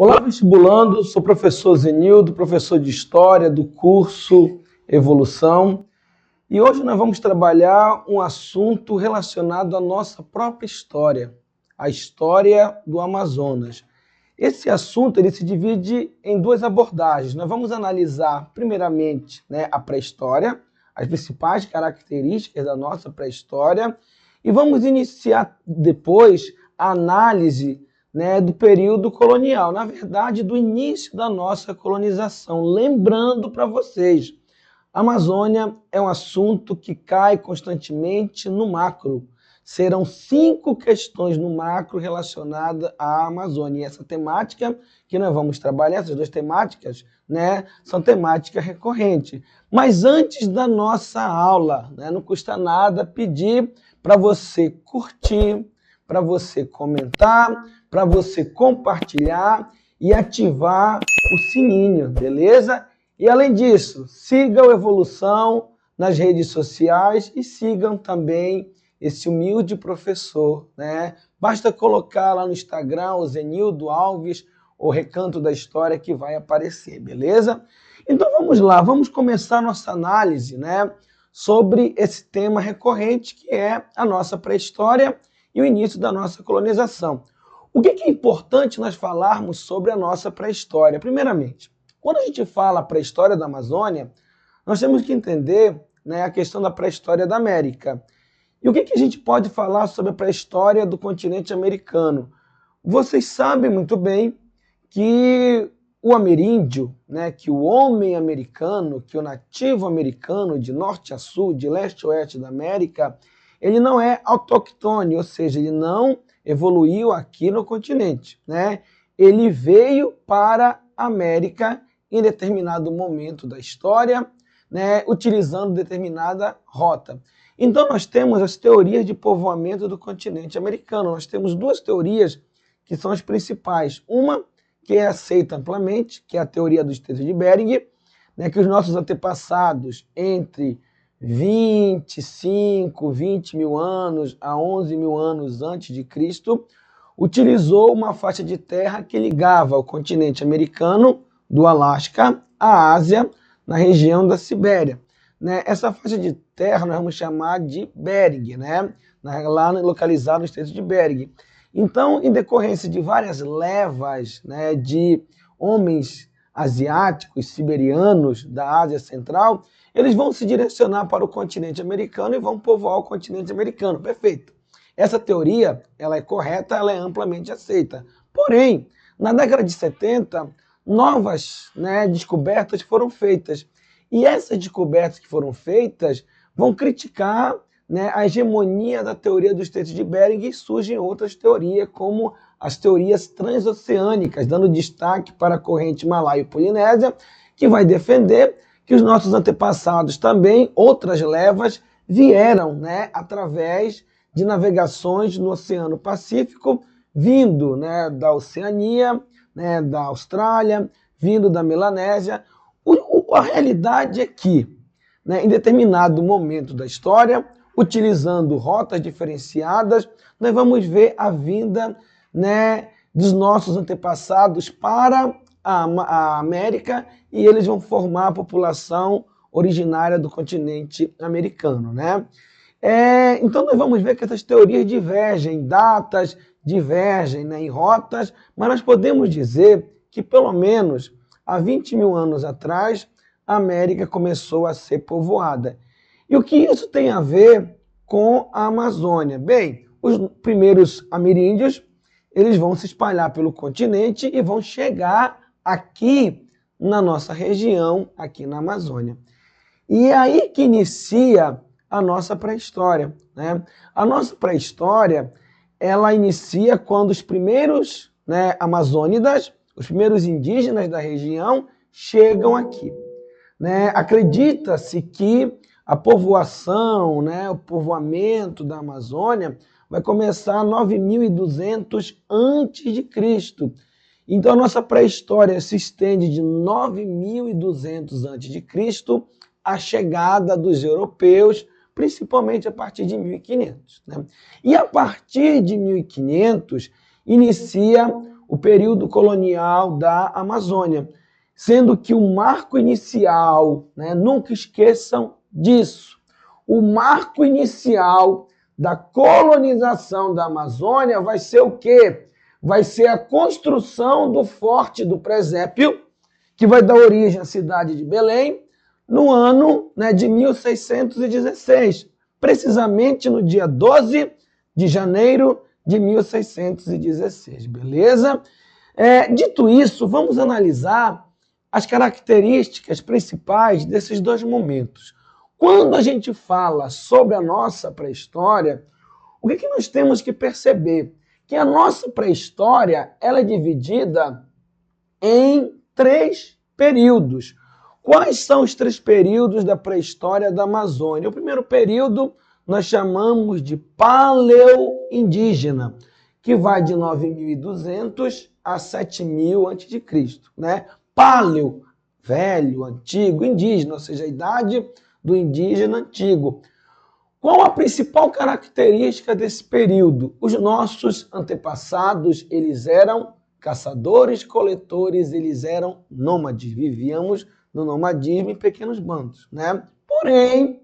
Olá, vestibulando, sou o professor Zenildo, professor de História do curso Evolução, e hoje nós vamos trabalhar um assunto relacionado à nossa própria história, a história do Amazonas. Esse assunto ele se divide em duas abordagens. Nós vamos analisar, primeiramente, a pré-história, as principais características da nossa pré-história, e vamos iniciar depois a análise do período colonial, na verdade, do início da nossa colonização. Lembrando para vocês, a Amazônia é um assunto que cai constantemente no macro. Serão 5 questões no macro relacionadas à Amazônia. E essa temática que nós vamos trabalhar, essas duas temáticas, são temáticas recorrentes. Mas antes da nossa aula, não custa nada pedir para você curtir, para você comentar, para você compartilhar e ativar o sininho, beleza? E além disso, siga o Evolução nas redes sociais e sigam também esse humilde professor, Basta colocar lá no Instagram o Zenildo Alves, o Recanto da História, que vai aparecer, beleza? Então vamos lá, vamos começar nossa análise, sobre esse tema recorrente que é a nossa pré-história e o início da nossa colonização. O que é importante nós falarmos sobre a nossa pré-história? Primeiramente, quando a gente fala pré-história da Amazônia, nós temos que entender a questão da pré-história da América. E o que a gente pode falar sobre a pré-história do continente americano? Vocês sabem muito bem que o ameríndio, que o homem americano, que o nativo americano de norte a sul, de leste a oeste da América, ele não é autóctone, ou seja, ele não evoluiu aqui no continente, Ele veio para a América em determinado momento da história, utilizando determinada rota. Então nós temos as teorias de povoamento do continente americano. Nós temos duas teorias que são as principais. Uma que é aceita amplamente, que é a teoria do Estreito de Bering, que os nossos antepassados entre 25, 20 mil anos a 11 mil anos antes de Cristo, utilizou uma faixa de terra que ligava o continente americano, do Alasca, à Ásia, na região da Sibéria. Essa faixa de terra nós vamos chamar de Bering, lá localizado no Estreito de Bering. Então, em decorrência de várias levas de homens asiáticos, siberianos da Ásia Central, eles vão se direcionar para o continente americano e vão povoar o continente americano. Perfeito. Essa teoria ela é correta, ela é amplamente aceita. Porém, na década de 70, novas descobertas foram feitas. E essas descobertas que foram feitas vão criticar a hegemonia da teoria do Estreito de Bering e surgem outras teorias, como as teorias transoceânicas, dando destaque para a corrente malaio-polinésia, que vai defender que os nossos antepassados também, outras levas, vieram através de navegações no Oceano Pacífico, vindo da Oceania, da Austrália, vindo da Melanésia. A realidade é que, em determinado momento da história, utilizando rotas diferenciadas, nós vamos ver a vinda dos nossos antepassados para a América e eles vão formar a população originária do continente americano. Então nós vamos ver que essas teorias divergem, datas divergem em rotas, mas nós podemos dizer que pelo menos há 20 mil anos atrás a América começou a ser povoada. E o que isso tem a ver com a Amazônia? Bem, os primeiros ameríndios eles vão se espalhar pelo continente e vão chegar aqui na nossa região, aqui na Amazônia. E é aí que inicia a nossa pré-história. A nossa pré-história ela inicia quando os primeiros amazônidas, os primeiros indígenas da região chegam aqui. Acredita-se que a povoação, o povoamento da Amazônia vai começar 9.200 a.C. Então a nossa pré-história se estende de 9.200 a.C. à chegada dos europeus, principalmente a partir de 1500. E a partir de 1500 inicia o período colonial da Amazônia, sendo que o marco inicial, né, nunca esqueçam disso, o marco inicial da colonização da Amazônia vai ser o quê? Vai ser a construção do Forte do Presépio, que vai dar origem à cidade de Belém, no ano, né, de 1616, precisamente no dia 12 de janeiro de 1616, beleza? Dito isso, vamos analisar as características principais desses dois momentos. Quando a gente fala sobre a nossa pré-história, o que nós temos que perceber? Que a nossa pré-história ela é dividida em 3 períodos. Quais são os 3 períodos da pré-história da Amazônia? O primeiro período nós chamamos de paleoindígena, que vai de 9.200 a 7.000 a.C., né? Paleo, velho, antigo, indígena, ou seja, a idade do indígena antigo. Qual a principal característica desse período? Os nossos antepassados, eles eram caçadores, coletores, eles eram nômades, vivíamos no nomadismo em pequenos bandos, né? Porém,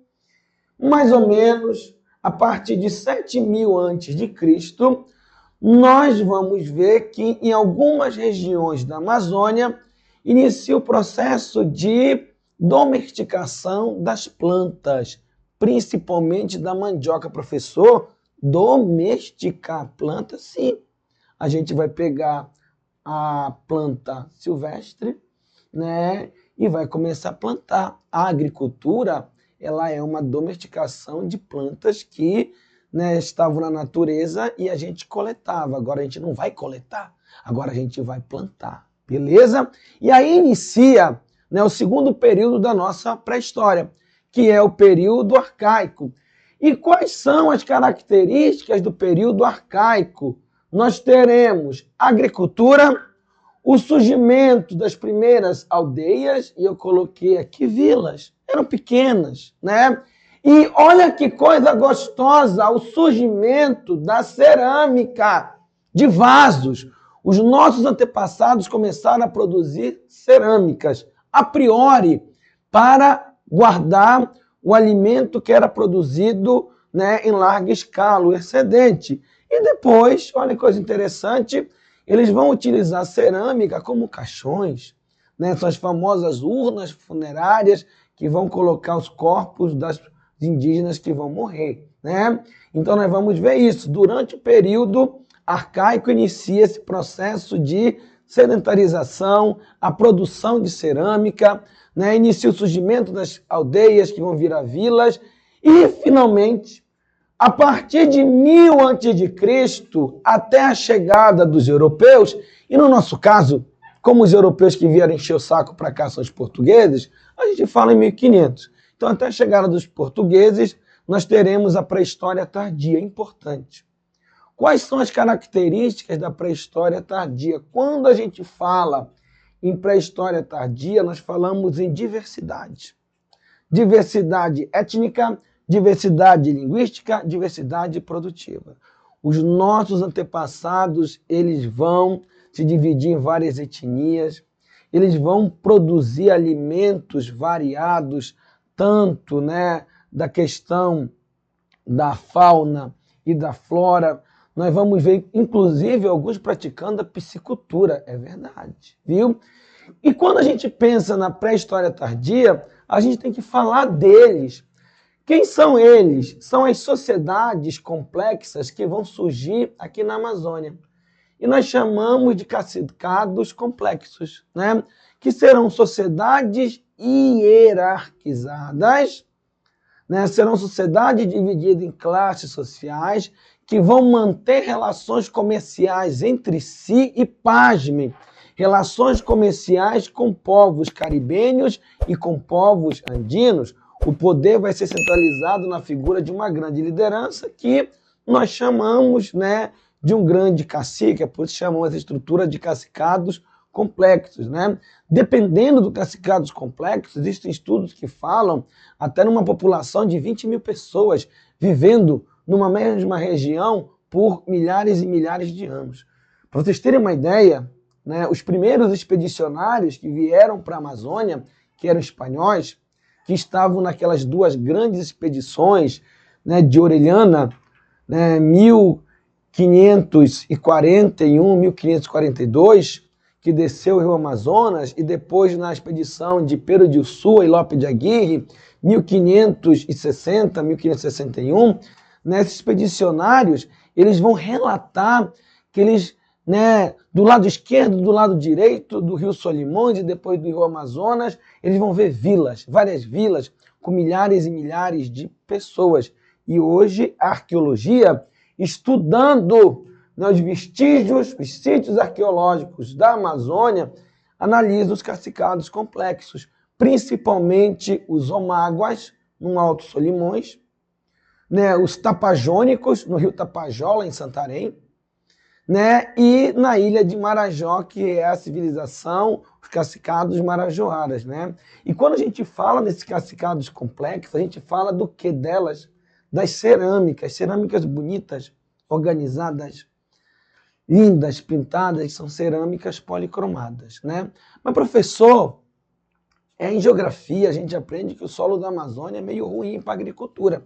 mais ou menos a partir de 7.000 a.C., nós vamos ver que em algumas regiões da Amazônia inicia o processo de domesticação das plantas, principalmente da mandioca. Professor, domesticar a planta, sim. A gente vai pegar a planta silvestre, né, e vai começar a plantar. A agricultura, ela é uma domesticação de plantas que, né, estavam na natureza e a gente coletava. Agora a gente não vai coletar, agora a gente vai plantar, beleza? E aí inicia, né, o segundo período da nossa pré-história, que é o período arcaico. E quais são as características do período arcaico? Nós teremos agricultura, o surgimento das primeiras aldeias, e eu coloquei aqui vilas, eram pequenas, né? E olha que coisa gostosa, o surgimento da cerâmica, de vasos. Os nossos antepassados começaram a produzir cerâmicas, a priori, para guardar o alimento que era produzido, né, em larga escala, o excedente. E depois, olha que coisa interessante, eles vão utilizar a cerâmica como caixões, né? São as famosas urnas funerárias que vão colocar os corpos das indígenas que vão morrer, né? Então nós vamos ver isso. Durante o período arcaico inicia esse processo de sedentarização, a produção de cerâmica, né? Inicia o surgimento das aldeias que vão virar vilas e, finalmente, a partir de 1000 a.C. até a chegada dos europeus, e no nosso caso, como os europeus que vieram encher o saco para cá são os portugueses, a gente fala em 1500. Então, até a chegada dos portugueses, nós teremos a pré-história tardia, importante. Quais são as características da pré-história tardia? Quando a gente fala em pré-história tardia, nós falamos em diversidade. Diversidade étnica, diversidade linguística, diversidade produtiva. Os nossos antepassados, eles vão se dividir em várias etnias, eles vão produzir alimentos variados, tanto, né, da questão da fauna e da flora. Nós vamos ver, inclusive, alguns praticando a piscicultura, é verdade, viu? E quando a gente pensa na pré-história tardia, a gente tem que falar deles. Quem são eles? São as sociedades complexas que vão surgir aqui na Amazônia. E nós chamamos de cacicados complexos, né? Que serão sociedades hierarquizadas, né? Serão sociedades divididas em classes sociais que vão manter relações comerciais entre si e, pasmem, relações comerciais com povos caribenhos e com povos andinos. O poder vai ser centralizado na figura de uma grande liderança que nós chamamos, né, de um grande cacique, é por isso chamamos essa estrutura de cacicados complexos, né? Dependendo do cacicados complexos, existem estudos que falam até numa população de 20.000 pessoas vivendo numa mesma região por milhares e milhares de anos. Para vocês terem uma ideia, né, os primeiros expedicionários que vieram para a Amazônia, que eram espanhóis, que estavam naquelas duas grandes expedições, né, de Orellana, né, 1541, 1542, que desceu o rio Amazonas, e depois na expedição de Pero de Ursúa e Lope de Aguirre, 1560, 1561, né, esses expedicionários, eles vão relatar que eles, né, do lado esquerdo, do lado direito do rio Solimões e depois do rio Amazonas, eles vão ver vilas, várias vilas, com milhares e milhares de pessoas. E hoje a arqueologia, estudando, né, os vestígios, os sítios arqueológicos da Amazônia, analisa os cacicados complexos, principalmente os omáguas, no Alto Solimões, né, os tapajônicos, no rio Tapajola, em Santarém, né, e na ilha de Marajó, que é a civilização, os cacicados marajoaras. Né? E quando a gente fala desses cacicados complexos, a gente fala do que delas? Das cerâmicas bonitas, organizadas, lindas, pintadas, são cerâmicas policromadas. Né? Mas, professor, em geografia a gente aprende que o solo da Amazônia é meio ruim para a agricultura.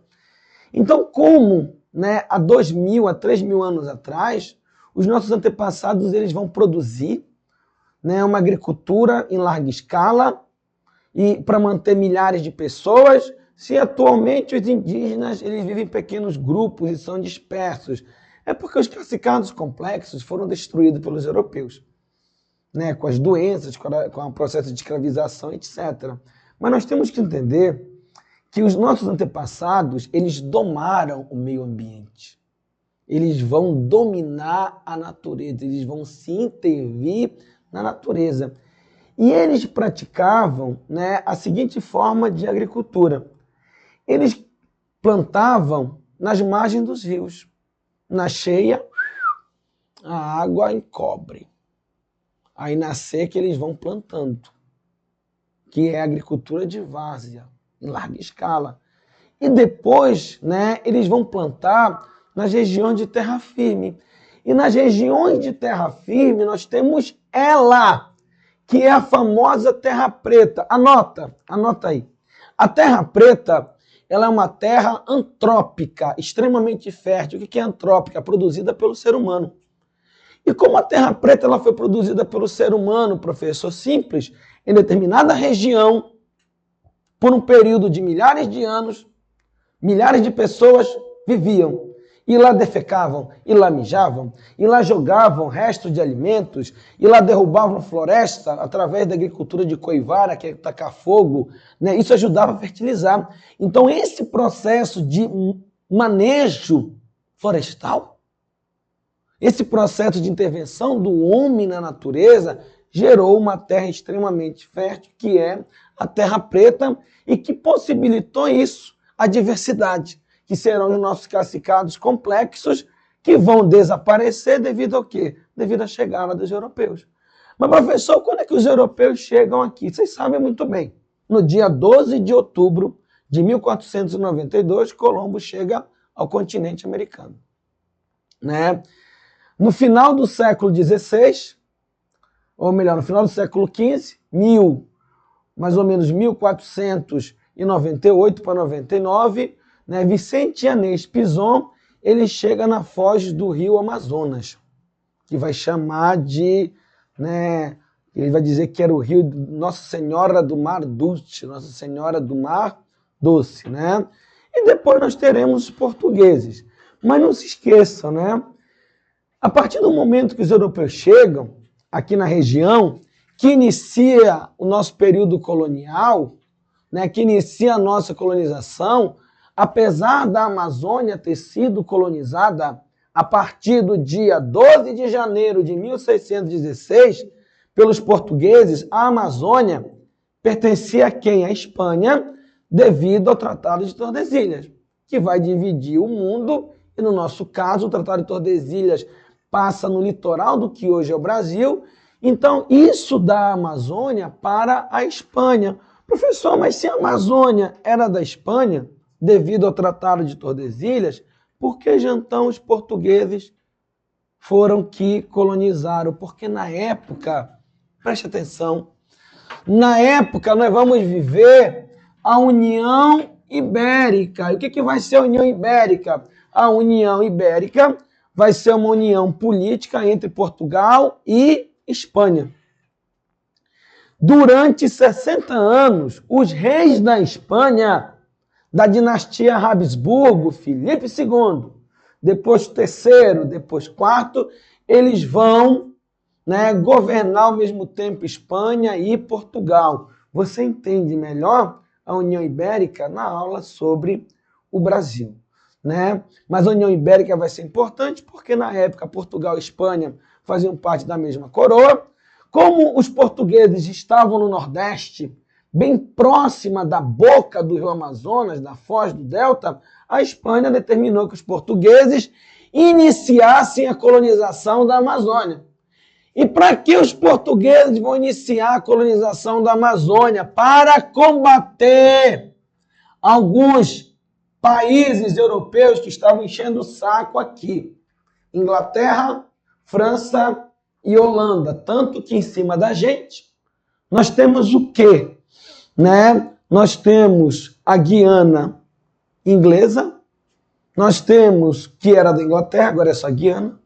Então, como, né, há 2.000, há 3.000 anos atrás, os nossos antepassados eles vão produzir, né, uma agricultura em larga escala e para manter milhares de pessoas, se atualmente os indígenas eles vivem em pequenos grupos e são dispersos? É porque os cacicados complexos foram destruídos pelos europeus, né, com as doenças, com o processo de escravização, etc. Mas nós temos que entender que os nossos antepassados eles domaram o meio ambiente. Eles vão dominar a natureza, eles vão se intervir na natureza. E eles praticavam, né, a seguinte forma de agricultura. Eles plantavam nas margens dos rios. Na cheia, a água encobre. Aí na seca eles vão plantando, que é a agricultura de várzea, em larga escala. E depois, né, eles vão plantar nas regiões de terra firme. E nas regiões de terra firme nós temos ela, que é a famosa terra preta. Anota aí. A terra preta, ela é uma terra antrópica, extremamente fértil. O que é antrópica? Produzida pelo ser humano. E como a terra preta ela foi produzida pelo ser humano, professor, simples, em determinada região, por um período de milhares de anos, milhares de pessoas viviam. E lá defecavam, e lá mijavam, e lá jogavam restos de alimentos, e lá derrubavam floresta através da agricultura de coivara, que é tacar fogo, né? Isso ajudava a fertilizar. Então esse processo de manejo florestal, esse processo de intervenção do homem na natureza, gerou uma terra extremamente fértil, que é a terra preta, e que possibilitou isso, a diversidade, que serão os nossos cacicados complexos, que vão desaparecer devido ao quê? Devido à chegada dos europeus. Mas, professor, quando é que os europeus chegam aqui? Vocês sabem muito bem. No dia 12 de outubro de 1492, Colombo chega ao continente americano. Né? No final do século XVI, ou melhor, no final do século XV, mais ou menos 1498 para 99, né, Vicente Yanez Pinzon, ele chega na foz do rio Amazonas, que vai chamar de, né, ele vai dizer que era o rio Nossa Senhora do Mar Doce, Nossa Senhora do Mar Doce, né? E depois nós teremos os portugueses. Mas não se esqueçam, né? A partir do momento que os europeus chegam aqui na região, que inicia o nosso período colonial, né, que inicia a nossa colonização, apesar da Amazônia ter sido colonizada a partir do dia 12 de janeiro de 1616 pelos portugueses, a Amazônia pertencia a quem? À Espanha, devido ao Tratado de Tordesilhas, que vai dividir o mundo, e no nosso caso o Tratado de Tordesilhas passa no litoral do que hoje é o Brasil. Então isso dá a Amazônia para a Espanha. Professor, mas se a Amazônia era da Espanha, devido ao Tratado de Tordesilhas, por que então os portugueses foram que colonizaram, porque na época, preste atenção, na época nós vamos viver a União Ibérica. E o que vai ser a União Ibérica? A União Ibérica vai ser uma união política entre Portugal e Espanha. Durante 60 anos, os reis da Espanha, da dinastia Habsburgo, Filipe II, depois terceiro, depois quarto, eles vão, né, governar ao mesmo tempo Espanha e Portugal. Você entende melhor a União Ibérica na aula sobre o Brasil, né? Mas a União Ibérica vai ser importante porque na época Portugal e Espanha faziam parte da mesma coroa. Como os portugueses estavam no Nordeste, bem próxima da boca do rio Amazonas, da foz do Delta, a Espanha determinou que os portugueses iniciassem a colonização da Amazônia. E para que os portugueses vão iniciar a colonização da Amazônia? Para combater alguns países europeus que estavam enchendo o saco aqui. Inglaterra, França e Holanda. Tanto que em cima da gente nós temos o quê? Né? Nós temos a Guiana inglesa, nós temos, que era da Inglaterra, agora é só Guiana,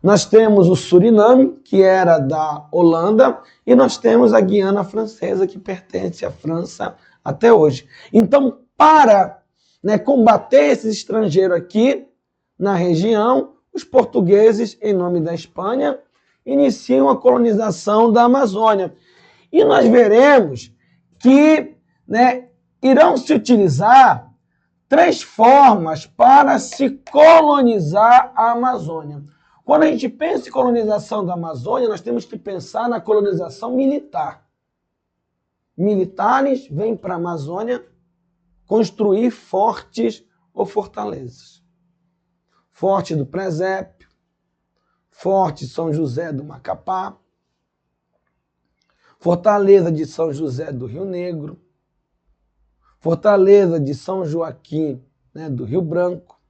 nós temos o Suriname, que era da Holanda, e nós temos a Guiana francesa, que pertence à França até hoje. Então, para, né, combater esses estrangeiros aqui na região, os portugueses, em nome da Espanha, iniciam a colonização da Amazônia. E nós veremos que, né, irão se utilizar 3 formas para se colonizar a Amazônia. Quando a gente pensa em colonização da Amazônia, nós temos que pensar na colonização militar. Militares vêm para a Amazônia construir fortes ou fortalezas. Forte do Presépio, Forte São José do Macapá, Fortaleza de São José do Rio Negro, Fortaleza de São Joaquim, né, do Rio Branco,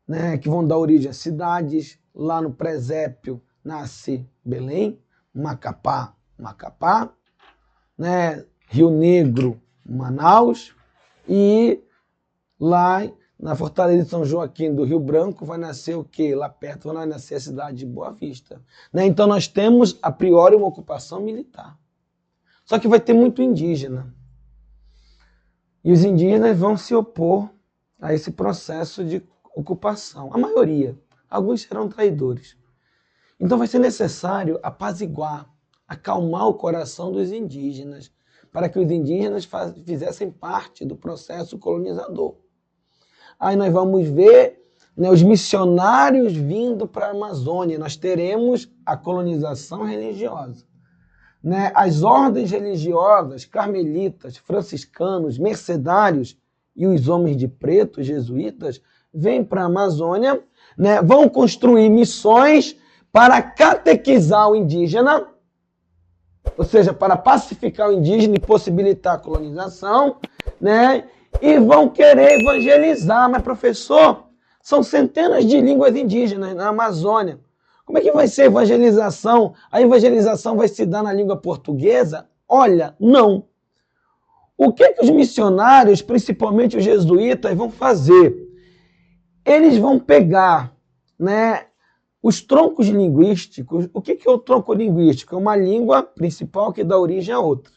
né, que vão dar origem a cidades. Lá no Presépio nasce Belém, Macapá, né, Rio Negro, Manaus, e lá na Fortaleza de São Joaquim do Rio Branco vai nascer o quê? Lá perto vai nascer a cidade de Boa Vista. Né? Então nós temos, a priori, uma ocupação militar. Só que vai ter muito indígena. E os indígenas vão se opor a esse processo de ocupação. A maioria. Alguns serão traidores. Então vai ser necessário apaziguar, acalmar o coração dos indígenas, para que os indígenas fizessem parte do processo colonizador. Aí nós vamos ver, né, os missionários vindo para a Amazônia. Nós teremos a colonização religiosa. Né? As ordens religiosas, carmelitas, franciscanos, mercedários e os homens de preto, jesuítas, vêm para a Amazônia, né? Vão construir missões para catequizar o indígena, ou seja, para pacificar o indígena e possibilitar a colonização, né? E vão querer evangelizar. Mas, professor, são centenas de línguas indígenas na Amazônia. Como é que vai ser a evangelização? A evangelização vai se dar na língua portuguesa? Olha, não. O que os missionários, principalmente os jesuítas, vão fazer? Eles vão pegar, né, os troncos linguísticos. O que é o tronco linguístico? É uma língua principal que dá origem a outra.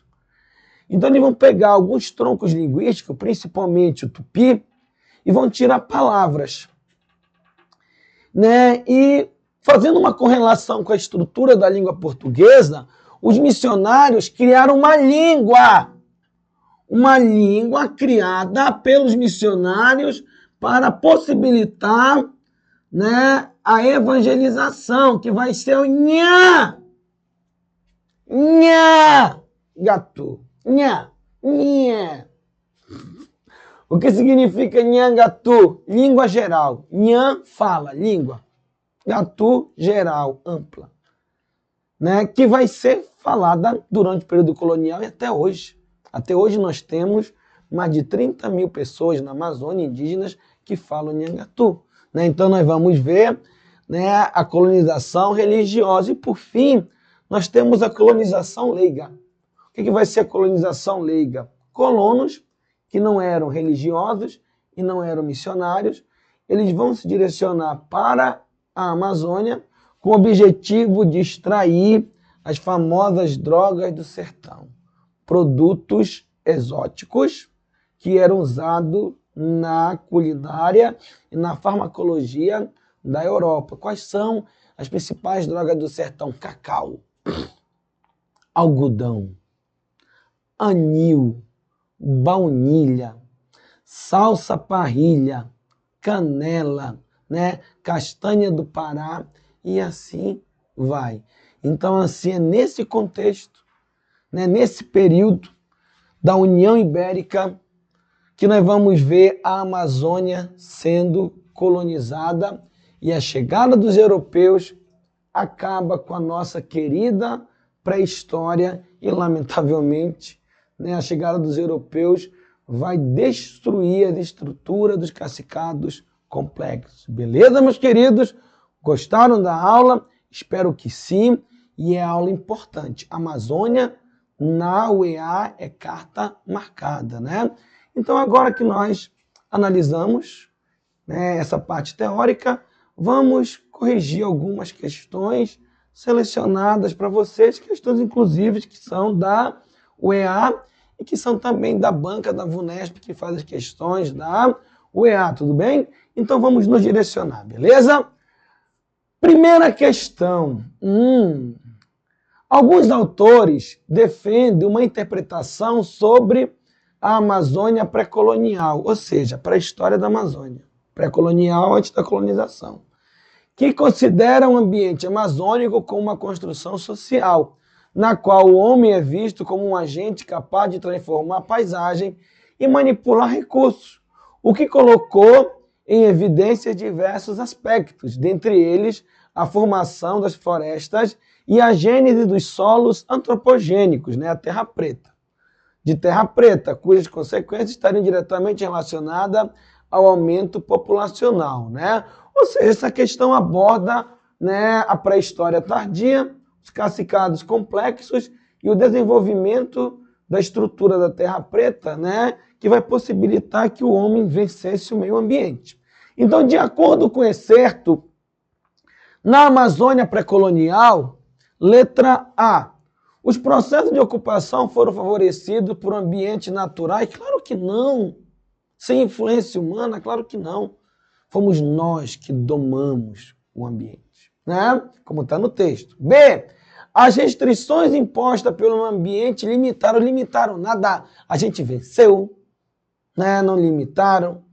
Então eles vão pegar alguns troncos linguísticos, principalmente o tupi, e vão tirar palavras. Né? E fazendo uma correlação com a estrutura da língua portuguesa, os missionários criaram uma língua criada pelos missionários para possibilitar, né, a evangelização, que vai ser o nha, gatu, nha. O que significa nhangatu? Língua geral. Nhan fala, língua. Gatu, geral, ampla. Né? Que vai ser falada durante o período colonial e até hoje. Até hoje nós temos mais de 30 mil pessoas na Amazônia indígenas que falam nhangatu. Né? Então nós vamos ver, né, a colonização religiosa. E, por fim, nós temos a colonização leiga. O que vai ser a colonização leiga? Colonos que não eram religiosos e não eram missionários, eles vão se direcionar para a Amazônia com o objetivo de extrair as famosas drogas do sertão, produtos exóticos que eram usados na culinária e na farmacologia da Europa. Quais são as principais drogas do sertão? Cacau, algodão, anil, baunilha, salsa parrilha, canela, né, castanha do Pará e assim vai. Então, assim, é nesse contexto, né, nesse período da União Ibérica, que nós vamos ver a Amazônia sendo colonizada e a chegada dos europeus acaba com a nossa querida pré-história e, lamentavelmente, né, a chegada dos europeus vai destruir a estrutura dos cacicados complexos. Beleza, meus queridos? Gostaram da aula? Espero que sim. E é aula importante. Amazônia na UEA é carta marcada, né? Então, agora que nós analisamos, né, essa parte teórica, vamos corrigir algumas questões selecionadas para vocês, questões inclusive que são da UEA e que são também da banca da VUNESP, que faz as questões da UEA, tudo bem? Então vamos nos direcionar, beleza? Primeira questão. Alguns autores defendem uma interpretação sobre a Amazônia pré-colonial, ou seja, pré-história da Amazônia, pré-colonial antes da colonização, que considera o ambiente amazônico como uma construção social, na qual o homem é visto como um agente capaz de transformar a paisagem e manipular recursos, o que colocou em evidência diversos aspectos, dentre eles a formação das florestas e a gênese dos solos antropogênicos, né, a terra preta. De terra preta, cujas consequências estariam diretamente relacionadas ao aumento populacional, né? Ou seja, essa questão aborda, né, a pré-história tardia, os cacicados complexos e o desenvolvimento da estrutura da terra preta, né, que vai possibilitar que o homem vencesse o meio ambiente. Então, de acordo com o excerto, na Amazônia pré-colonial, letra A, os processos de ocupação foram favorecidos por ambientes naturais? Claro que não. Sem influência humana? Claro que não. Fomos nós que domamos o ambiente, né? Como está no texto. B, as restrições impostas pelo ambiente limitaram nada. A gente venceu, né? Não limitaram.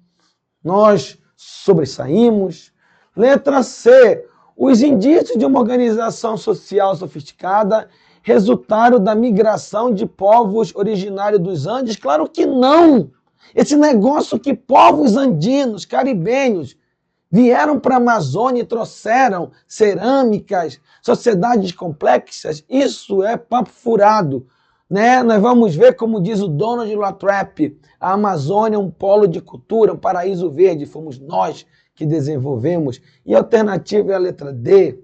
Nós sobressaímos. Letra C, os indícios de uma organização social sofisticada resultaram da migração de povos originários dos Andes? Claro que não! Esse negócio que povos andinos, caribenhos, vieram para a Amazônia e trouxeram cerâmicas, sociedades complexas, isso é papo furado, né? Nós vamos ver, como diz o Donald Latrap, a Amazônia é um polo de cultura, um paraíso verde, fomos nós que desenvolvemos. E a alternativa é a letra D,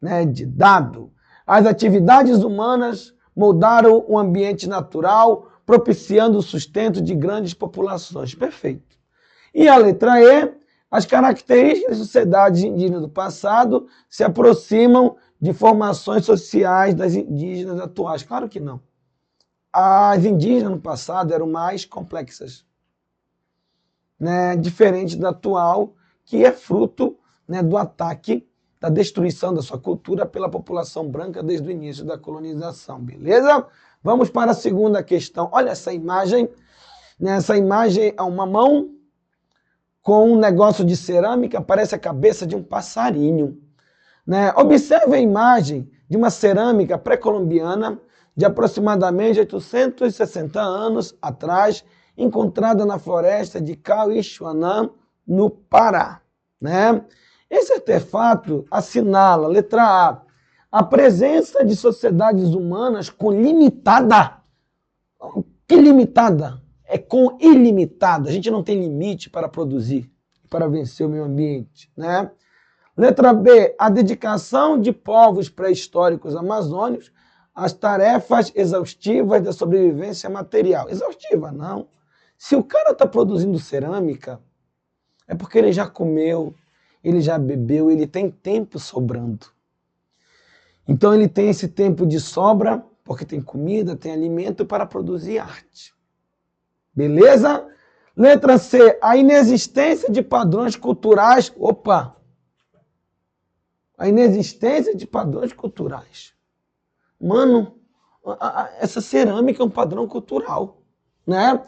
né, de dado. As atividades humanas moldaram o ambiente natural, propiciando o sustento de grandes populações. Perfeito. E a letra E, as características das sociedades indígenas do passado se aproximam de formações sociais das indígenas atuais. Claro que não. As indígenas no passado eram mais complexas, né, diferente da atual, que é fruto, né, do ataque, da destruição da sua cultura pela população branca desde o início da colonização, beleza? Vamos para a segunda questão. Olha essa imagem, né? Essa imagem é uma mão com um negócio de cerâmica, parece a cabeça de um passarinho, né? Observe a imagem de uma cerâmica pré-colombiana de aproximadamente 860 anos atrás, encontrada na floresta de Cauixuanã, no Pará, né? Esse artefato assinala, letra A presença de sociedades humanas com limitada. Que limitada? É com ilimitada. A gente não tem limite para produzir, para vencer o meio ambiente, né? Letra B, a dedicação de povos pré-históricos amazônicos às tarefas exaustivas da sobrevivência material. Exaustiva, não. Se o cara está produzindo cerâmica, é porque ele já comeu, ele já bebeu, ele tem tempo sobrando. Então ele tem esse tempo de sobra, porque tem comida, tem alimento para produzir arte. Beleza? Letra C, a inexistência de padrões culturais. Opa! A inexistência de padrões culturais. Mano, essa cerâmica é um padrão cultural, né?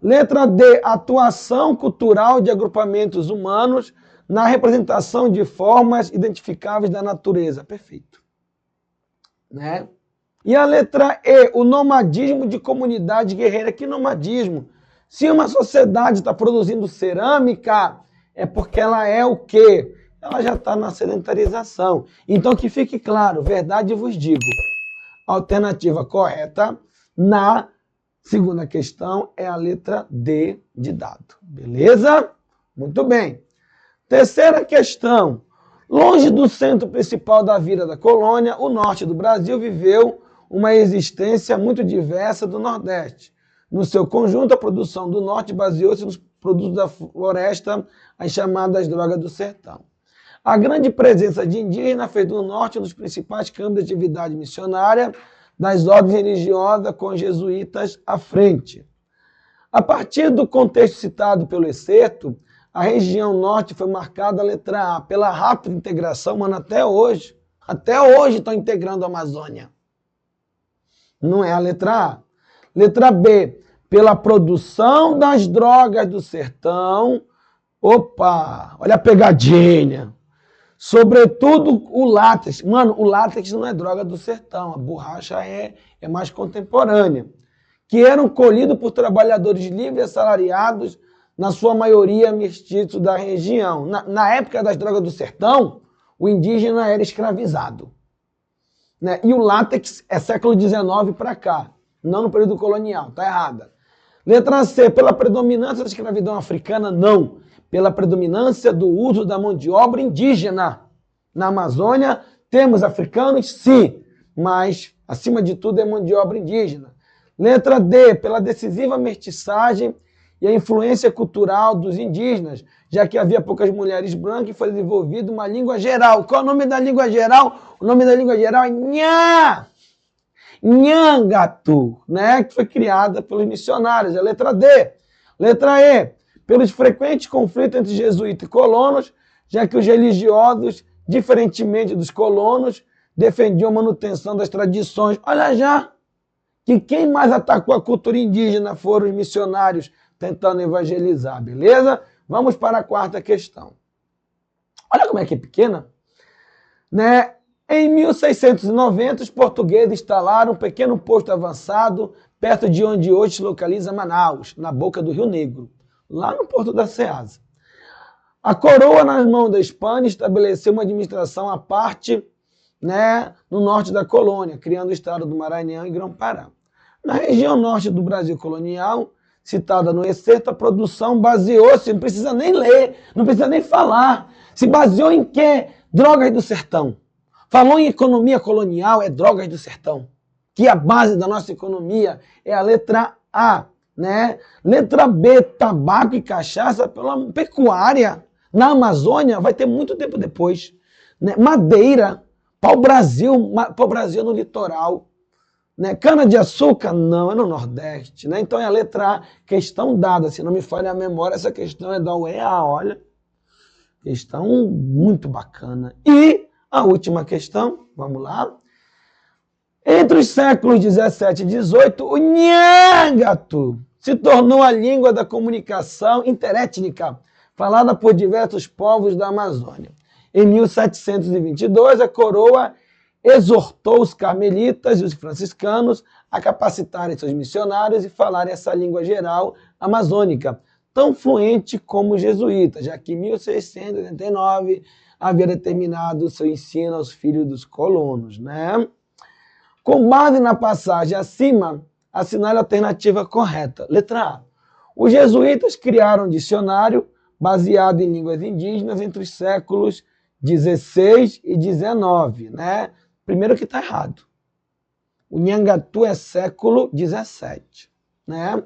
Letra D, atuação cultural de agrupamentos humanos na representação de formas identificáveis da natureza. Perfeito. Né? E a letra E, o nomadismo de comunidade guerreira. Que nomadismo? Se uma sociedade está produzindo cerâmica, é porque ela é o quê? Ela já está na sedentarização. Então que fique claro, verdade vos digo. A alternativa correta na segunda questão é a letra D de dado. Beleza? Muito bem. Terceira questão. Longe do centro principal da vida da colônia, o norte do Brasil viveu uma existência muito diversa do Nordeste. No seu conjunto, a produção do Norte baseou-se nos produtos da floresta, as chamadas drogas do sertão. A grande presença de indígenas fez do Norte um dos principais campos de atividade missionária das ordens religiosas, com os jesuítas à frente. A partir do contexto citado pelo excerto, a região norte foi marcada, a letra A, pela rápida integração, mano, até hoje estão integrando a Amazônia. Não é a letra A. Letra B, pela produção das drogas do sertão. Opa, olha a pegadinha. Sobretudo o látex. Mano, o látex não é droga do sertão, a borracha é mais contemporânea. Que eram colhidos por trabalhadores livres e assalariados, na sua maioria mestiços da região. Na época das drogas do sertão, o indígena era escravizado. Né? E o látex é século XIX para cá, não no período colonial, tá errada. Letra C, pela predominância da escravidão africana, não. Pela predominância do uso da mão de obra indígena. Na Amazônia, temos africanos, sim, mas, acima de tudo, é mão de obra indígena. Letra D, pela decisiva mestiçagem e a influência cultural dos indígenas, já que havia poucas mulheres brancas e foi desenvolvida uma língua geral. Qual é o nome da língua geral? O nome da língua geral é Nha! Nhangatu, né? Que foi criada pelos missionários. É a letra D. Letra E, pelos frequentes conflitos entre jesuítas e colonos, já que os religiosos, diferentemente dos colonos, defendiam a manutenção das tradições. Olha já, que quem mais atacou a cultura indígena foram os missionários tentando evangelizar, beleza? Vamos para a quarta questão. Olha como é que é pequena. Né? Em 1690, os portugueses instalaram um pequeno posto avançado perto de onde hoje se localiza Manaus, na boca do Rio Negro, lá no porto da Ceasa. A coroa, nas mãos da Espanha, estabeleceu uma administração à parte, né, no norte da colônia, criando o estado do Maranhão e Grão-Pará. Na região norte do Brasil colonial, citada no excerto, a produção baseou-se, não precisa nem ler, não precisa nem falar. Se baseou em quê? Drogas do sertão. Falou em economia colonial, é drogas do sertão. Que a base da nossa economia é a letra A. Né? Letra B, tabaco e cachaça pela pecuária. Na Amazônia vai ter muito tempo depois. Né? Madeira, pau-brasil no litoral. Né? Cana-de-açúcar, não, é no Nordeste. Né? Então é a letra A, questão dada. Se não me falha a memória, essa questão é da UEA, olha. Questão muito bacana. E a última questão, vamos lá. Entre os séculos 17 e 18, o Nhangatu se tornou a língua da comunicação interétnica, falada por diversos povos da Amazônia. Em 1722, a coroa exortou os carmelitas e os franciscanos a capacitarem seus missionários e falarem essa língua geral amazônica, tão fluente como os jesuítas, já que em 1689 havia determinado o seu ensino aos filhos dos colonos. Né? Com base na passagem acima, assinale a alternativa correta. Letra A. Os jesuítas criaram um dicionário baseado em línguas indígenas entre os séculos 16 e 19, né? Primeiro que está errado. O Nhangatu é século 17, né?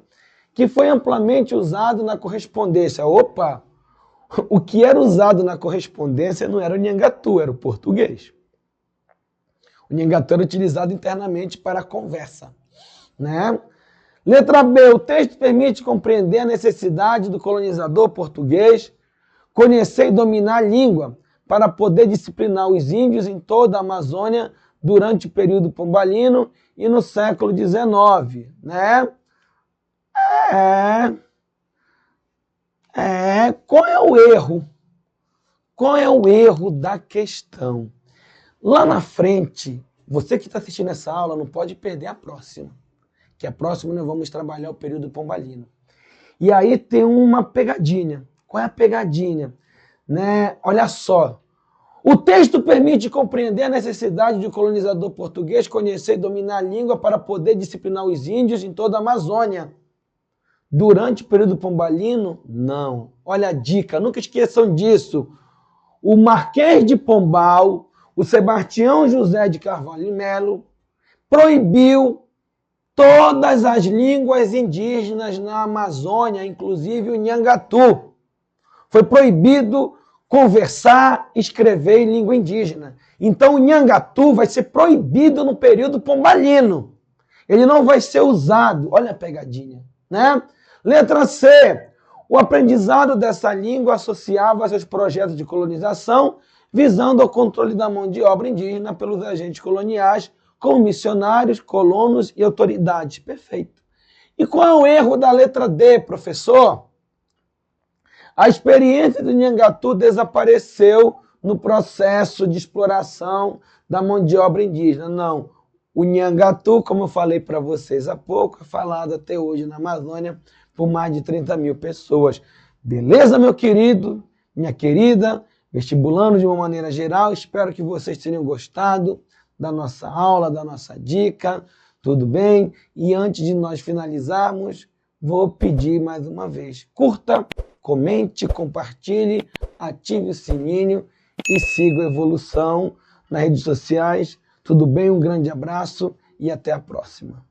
Que foi amplamente usado na correspondência. Opa! O que era usado na correspondência não era o Nhangatu, era o português. O Nhangatu era utilizado internamente para a conversa, né? Letra B. O texto permite compreender a necessidade do colonizador português conhecer e dominar a língua para poder disciplinar os índios em toda a Amazônia durante o período pombalino e no século XIX, né? Qual é o erro? Qual é o erro da questão? Lá na frente, você que está assistindo essa aula não pode perder a próxima, que a próxima nós vamos trabalhar o período pombalino. E aí tem uma pegadinha. Qual é a pegadinha? Né? Olha só. O texto permite compreender a necessidade de um colonizador português conhecer e dominar a língua para poder disciplinar os índios em toda a Amazônia. Durante o período pombalino? Não. Olha a dica, nunca esqueçam disso. O Marquês de Pombal, o Sebastião José de Carvalho e Melo, proibiu todas as línguas indígenas na Amazônia, inclusive o Nhangatu. Foi proibido conversar, escrever em língua indígena. Então o Nhangatu vai ser proibido no período pombalino. Ele não vai ser usado. Olha a pegadinha, né? Letra C. O aprendizado dessa língua associava seus projetos de colonização, visando ao controle da mão de obra indígena pelos agentes coloniais, como missionários, colonos e autoridades. Perfeito. E qual é o erro da letra D, professor? A experiência do Nhangatu desapareceu no processo de exploração da mão de obra indígena. Não. O Nhangatu, como eu falei para vocês há pouco, é falado até hoje na Amazônia por mais de 30 mil pessoas. Beleza, meu querido, minha querida, vestibulando de uma maneira geral? Espero que vocês tenham gostado da nossa aula, da nossa dica, tudo bem? E antes de nós finalizarmos, vou pedir mais uma vez, curta, comente, compartilhe, ative o sininho e siga a Evolução nas redes sociais. Tudo bem? Um grande abraço e até a próxima.